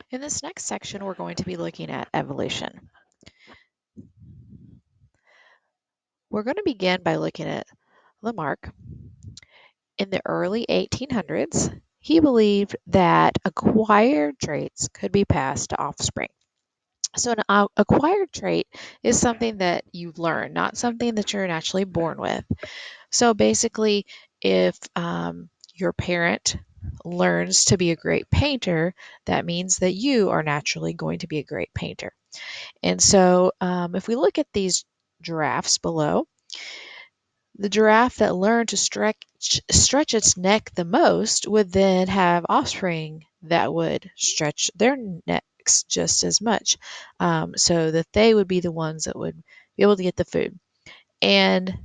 In this next section, we're going to be looking at evolution. We're going to begin by looking at Lamarck. In the early 1800s, he believed that acquired traits could be passed to offspring. So an acquired trait is something that you learn, not something that you're naturally born with. So basically, if your parent learns to be a great painter, that means that you are naturally going to be a great painter. And so if we look at these giraffes below, the giraffe that learned to stretch its neck the most would then have offspring that would stretch their necks just as much, so that they would be the ones that would be able to get the food. And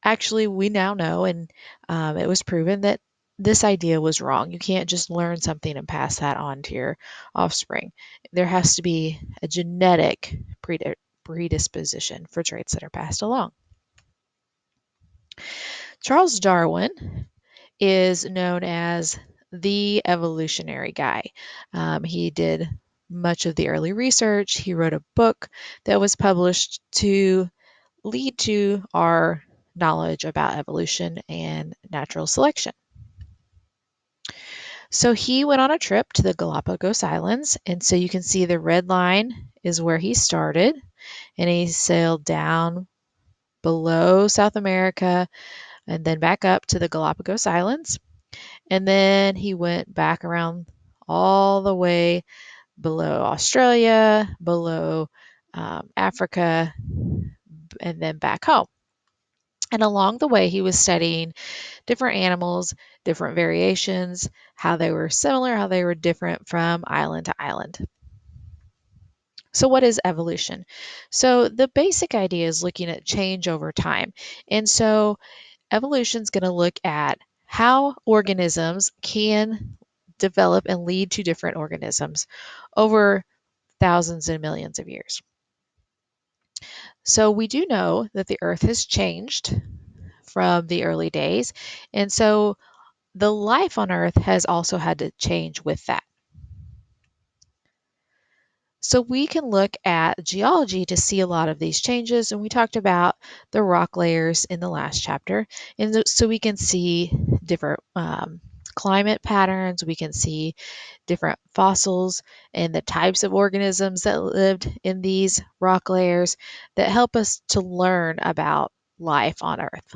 actually, we now know, and it was proven that this idea was wrong. You can't just learn something and pass that on to your offspring. There has to be a genetic predisposition for traits that are passed along. Charles Darwin is known as the evolutionary guy. He did much of the early research. He wrote a book that was published to lead to our knowledge about evolution and natural selection. So he went on a trip to the Galapagos Islands, and so you can see the red line is where he started, and he sailed down below South America and then back up to the Galapagos Islands. And then he went back around all the way below Australia, below Africa, and then back home. And along the way, he was studying different animals, different variations, how they were similar, how they were different from island to island. So, what is evolution? So, the basic idea is looking at change over time. And so, evolution is going to look at how organisms can develop and lead to different organisms over thousands and millions of years. So, we do know that the earth has changed from the early days. And so, the life on earth has also had to change with that. So we can look at geology to see a lot of these changes, and we talked about the rock layers in the last chapter. And so we can see different climate patterns, we can see different fossils and the types of organisms that lived in these rock layers that help us to learn about life on Earth.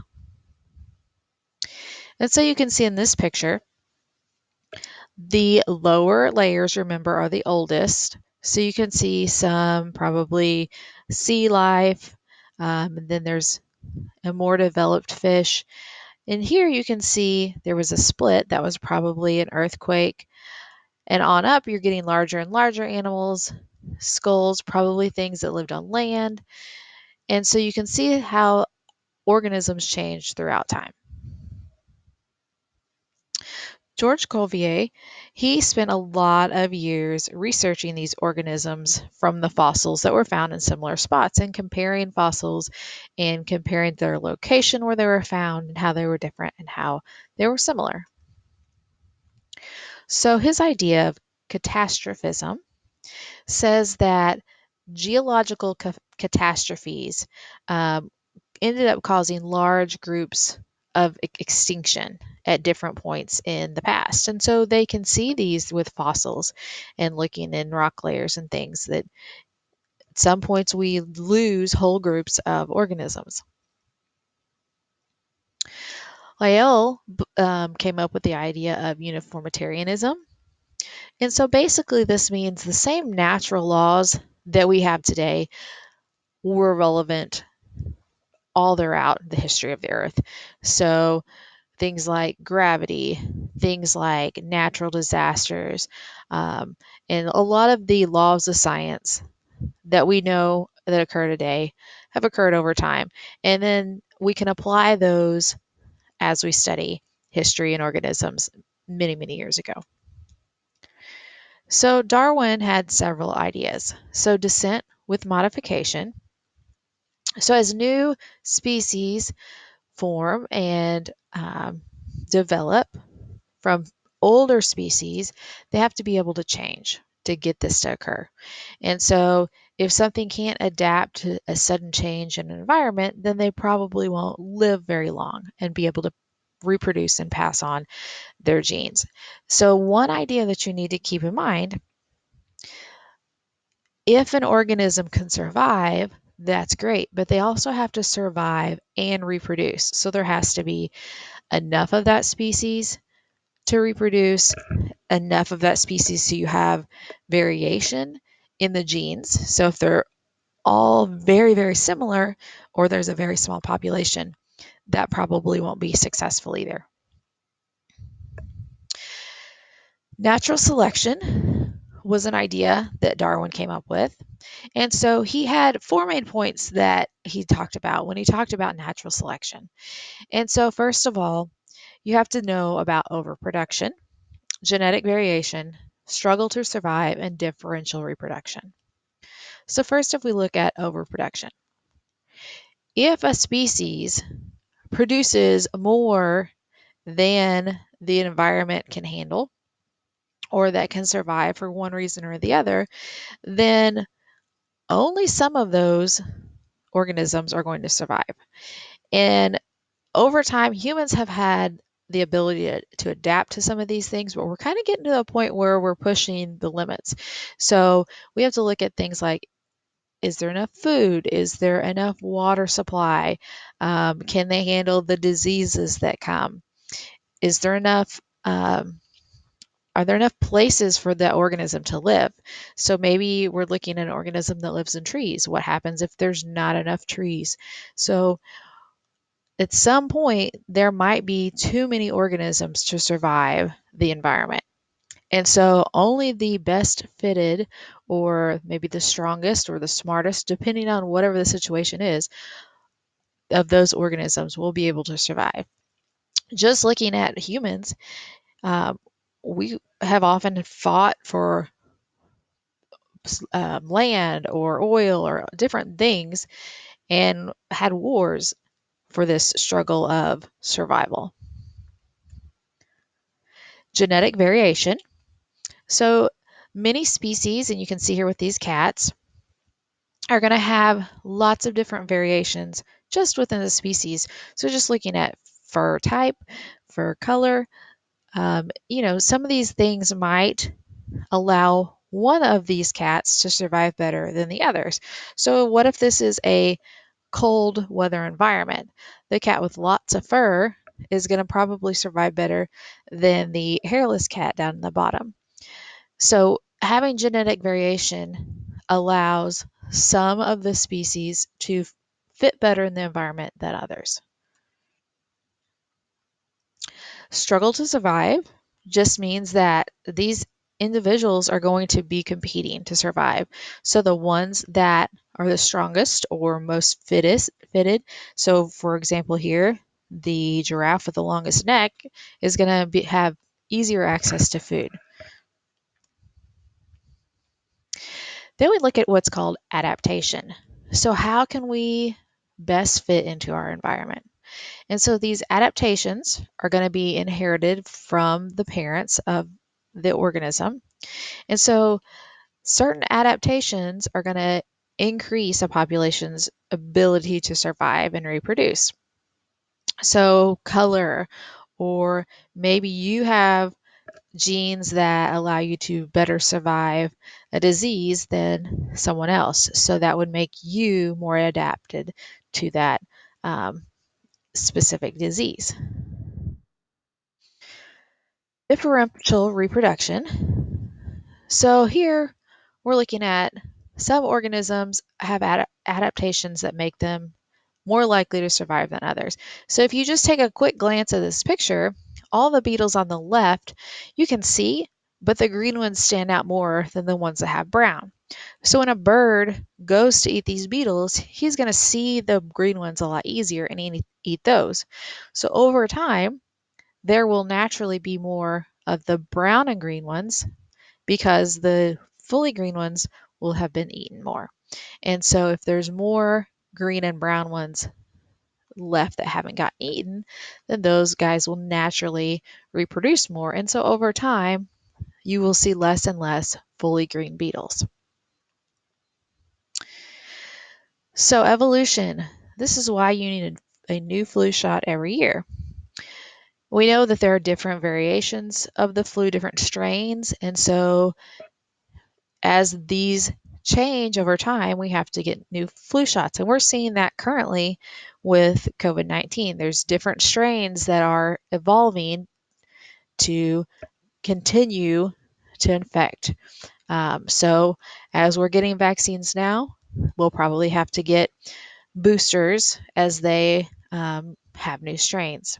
And so you can see in this picture, the lower layers, remember, are the oldest. So you can see some probably sea life, and then there's a more developed fish. And here you can see there was a split that was probably an earthquake. And on up, you're getting larger and larger animals, skulls, probably things that lived on land. And so you can see how organisms change throughout time. George Cuvier, he spent a lot of years researching these organisms from the fossils that were found in similar spots and comparing fossils and comparing their location where they were found and how they were different and how they were similar. So his idea of catastrophism says that geological catastrophes ended up causing large groups of extinction at different points in the past. And so they can see these with fossils and looking in rock layers and things that at some points we lose whole groups of organisms. Lyell came up with the idea of uniformitarianism. And so basically, this means the same natural laws that we have today were relevant all throughout the history of the earth. So things like gravity, things like natural disasters, and a lot of the laws of science that we know that occur today have occurred over time. And then we can apply those as we study history and organisms many, many years ago. So Darwin had several ideas. So descent with modification. So as new species form and develop from older species, they have to be able to change. to get this to occur. And so if something can't adapt to a sudden change in an environment, then they probably won't live very long and be able to reproduce and pass on their genes. So one idea that you need to keep in mind, if an organism can survive, that's great, but they also have to survive and reproduce. So there has to be enough of that species to reproduce, enough of that species so you have variation in the genes. So if they're all very, very similar, or there's a very small population, that probably won't be successful either. Natural selection was an idea that Darwin came up with. And so he had four main points that he talked about when he talked about natural selection. And so, first of all, you have to know about overproduction, genetic variation, struggle to survive, and differential reproduction. So, first, if we look at overproduction, if a species produces more than the environment can handle or that can survive for one reason or the other, then only some of those organisms are going to survive. And over time, humans have had the ability to adapt to some of these things, but we're kind of getting to a point where we're pushing the limits. So we have to look at things like, is there enough food? Is there enough water supply? Can they handle the diseases that come? Is there enough? Are there enough places for the organism to live? So maybe we're looking at an organism that lives in trees. What happens if there's not enough trees? So at some point, there might be too many organisms to survive the environment. And so only the best fitted, or maybe the strongest or the smartest, depending on whatever the situation is, of those organisms will be able to survive. Just looking at humans, um, we have often fought for land or oil or different things and had wars for this struggle of survival. Genetic variation. So many species, and you can see here with these cats, are going to have lots of different variations just within the species. So just looking at fur type, fur color, some of these things might allow one of these cats to survive better than the others. So what if this is a cold weather environment? The cat with lots of fur is going to probably survive better than the hairless cat down in the bottom. So having genetic variation allows some of the species to fit better in the environment than others. Struggle to survive just means that these individuals are going to be competing to survive. So the ones that are the strongest or most fitted, so for example here, the giraffe with the longest neck is going to have easier access to food. Then we look at what's called adaptation. So how can we best fit into our environment? And so these adaptations are going to be inherited from the parents of the organism. And so certain adaptations are going to increase a population's ability to survive and reproduce. So color, or maybe you have genes that allow you to better survive a disease than someone else. So that would make you more adapted to that specific disease. Differential reproduction. So here we're looking at some organisms have adaptations that make them more likely to survive than others. So if you just take a quick glance at this picture, all the beetles on the left you can see, but the green ones stand out more than the ones that have brown. So when a bird goes to eat these beetles, he's going to see the green ones a lot easier and eat those. So over time, there will naturally be more of the brown and green ones because the fully green ones will have been eaten more. And so if there's more green and brown ones left that haven't got eaten, then those guys will naturally reproduce more. And so over time, you will see less and less fully green beetles. So evolution, this is why you need a new flu shot every year. We know that there are different variations of the flu, different strains, and so as these change over time, we have to get new flu shots. And we're seeing that currently with COVID-19. There's different strains that are evolving to continue to infect. So as we're getting vaccines now, we'll probably have to get boosters as they have new strains.